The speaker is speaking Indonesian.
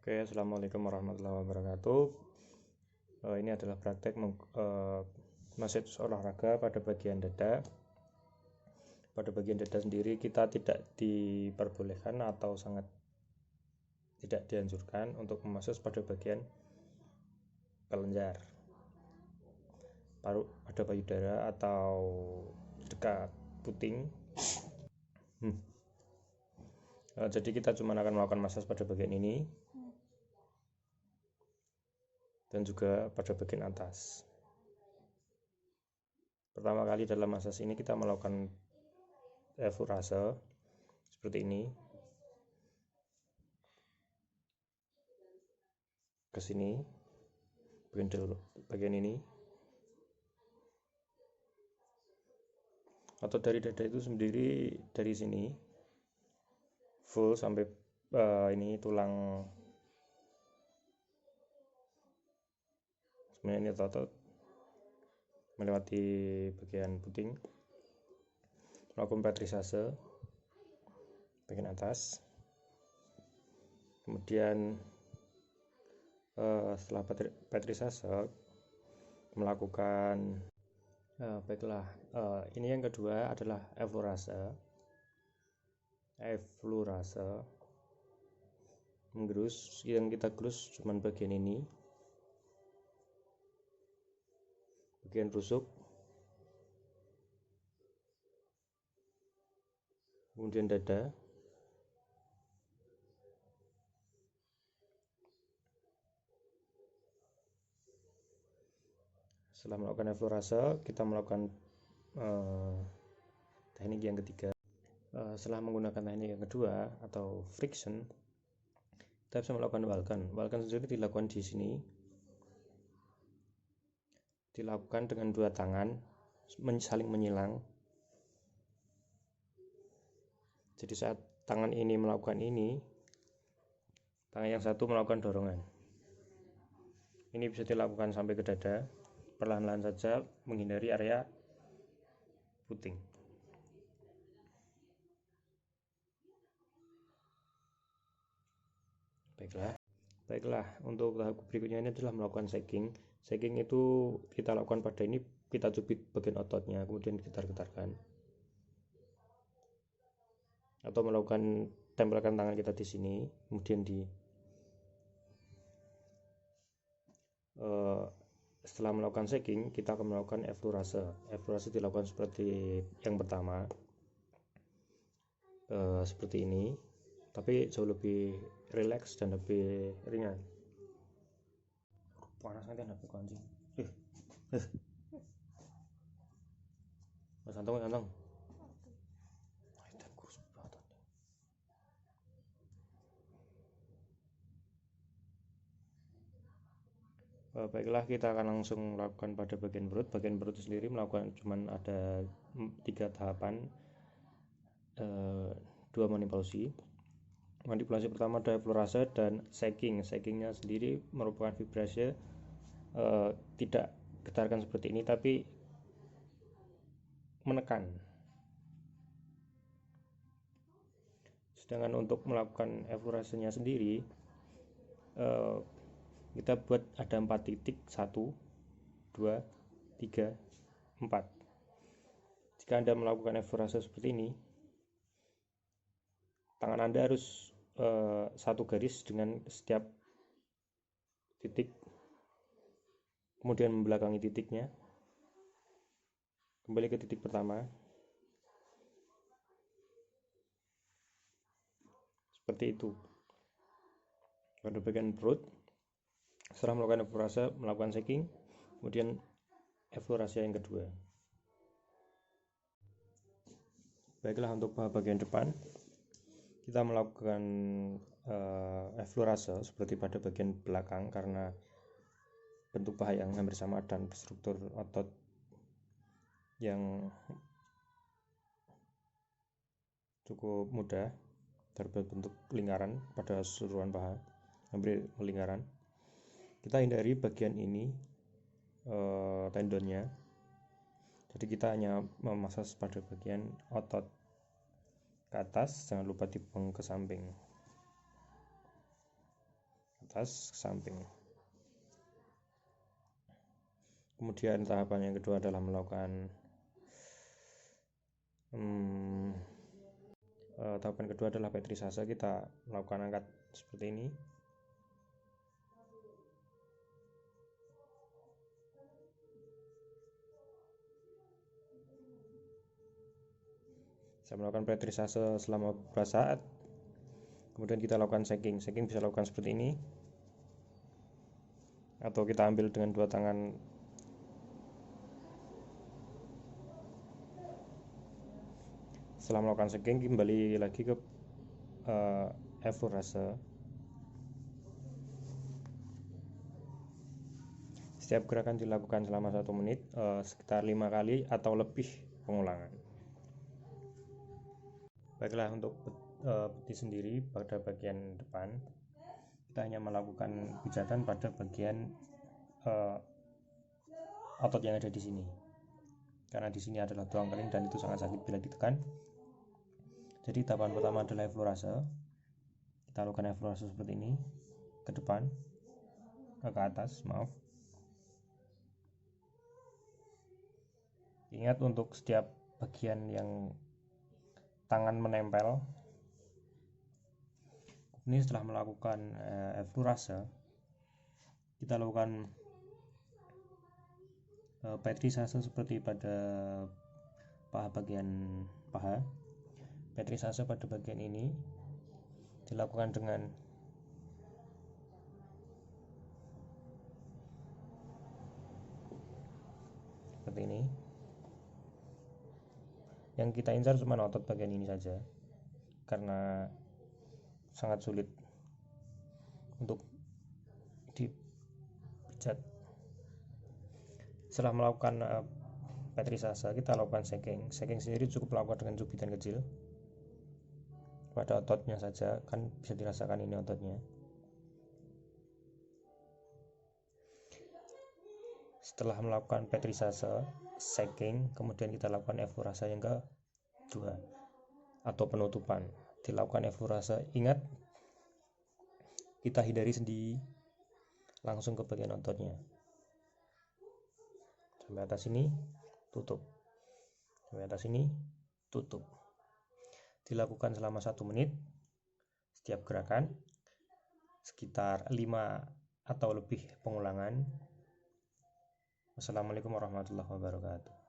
Oke, assalamualaikum warahmatullahi wabarakatuh. Ini adalah praktek massage olahraga pada bagian dada. Pada bagian dada sendiri kita tidak diperbolehkan atau sangat tidak dianjurkan untuk memassage pada bagian kelenjar, pada payudara atau dekat puting. Jadi kita cuma akan melakukan massage pada bagian ini dan juga pada bagian atas. Pertama kali dalam massage ini kita melakukan effleurase seperti ini, ke sini, bagian ini, atau dari dada itu sendiri, dari sini full sampai ini tulang, sebenarnya ini otot melewati bagian puting, melakukan petrisase bagian atas. Kemudian setelah petrisase melakukan ini yang kedua adalah effleurase, menggerus. Yang kita gerus cuman bagian ini, bagian rusuk, kemudian dada, setelah melakukan effleurase kita melakukan teknik yang ketiga. Setelah menggunakan teknik yang kedua atau friction, kita bisa melakukan walken sendiri dilakukan di sini, dilakukan dengan dua tangan saling menyilang. Jadi saat tangan ini melakukan ini, tangan yang satu melakukan dorongan. Ini bisa dilakukan sampai ke dada, perlahan-lahan saja menghindari area puting. Baiklah, untuk tahap berikutnya ini adalah melakukan shaking. Shaking itu kita lakukan pada ini, kita cubit bagian ototnya, kemudian getar-getarkan, atau melakukan tempelkan tangan kita di sini, kemudian setelah melakukan shaking kita akan melakukan effleurase. Effleurase dilakukan seperti yang pertama, seperti ini, tapi jauh lebih rileks dan lebih ringan. Panas nanti HP anjing. Santong. Baiklah, kita akan langsung melakukan pada bagian perut. Bagian perut sendiri melakukan cuman ada 3 tahapan, 2 manipulasi. Manipulasi pertama ada effleurase dan shaking. Shakingnya sendiri merupakan vibrasi, tidak getarkan seperti ini tapi menekan. Sedangkan untuk melakukan effleurasenya sendiri, kita buat ada 4 titik, 1, 2, 3, 4. Jika Anda melakukan effleurase seperti ini, tangan Anda harus satu garis dengan setiap titik, kemudian membelakangi titiknya, kembali ke titik pertama, seperti itu. Pada bagian perut, setelah melakukan effleurase, melakukan shaking, kemudian effleurase yang kedua. Baiklah, untuk bagian depan kita melakukan effleurase seperti pada bagian belakang karena bentuk paha yang hampir sama dan struktur otot yang cukup mudah berbentuk lingkaran pada keseluruhan paha, hampir lingkaran. Kita hindari bagian ini, tendonnya, jadi kita hanya memasas pada bagian otot ke atas, jangan lupa dibuang ke samping atas ke samping. Kemudian tahapan yang kedua adalah melakukan tahapan kedua adalah petrisase. Kita melakukan angkat seperti ini. Saya melakukan petrisase selama beberapa saat. Kemudian kita lakukan shaking. Shaking bisa lakukan seperti ini, atau kita ambil dengan dua tangan. Setelah melakukan shaking, kembali lagi ke effleurase. Setiap gerakan dilakukan selama 1 menit, sekitar 5 kali atau lebih pengulangan. Baiklah, untuk betis sendiri pada bagian depan, kita hanya melakukan pijatan pada bagian otot yang ada di sini, karena di sini adalah tulang kering dan itu sangat sakit bila ditekan. Jadi tahapan pertama adalah effleurase. Kita lakukan effleurase seperti ini, ke depan, ke atas, maaf. Ingat, untuk setiap bagian yang tangan menempel. Ini setelah melakukan effleurase, kita lakukan petrisase seperti pada bagian paha. Petrisase pada bagian ini dilakukan dengan seperti ini. Yang kita incar cuma otot bagian ini saja, karena sangat sulit untuk dipijat. Setelah melakukan petrisase, kita lakukan shaking. Shaking sendiri cukup melakukan dengan cubitan kecil pada ototnya saja, kan bisa dirasakan ini ototnya. Setelah melakukan petrisase, shaking, kemudian kita lakukan effleurase yang kedua atau penutupan. Dilakukan effleurase, ingat, kita hindari sendi langsung ke bagian ototnya. Sampai atas ini, tutup. Sampai atas ini, tutup. Dilakukan selama 1 menit setiap gerakan, sekitar 5 atau lebih pengulangan. Wassalamualaikum warahmatullahi wabarakatuh.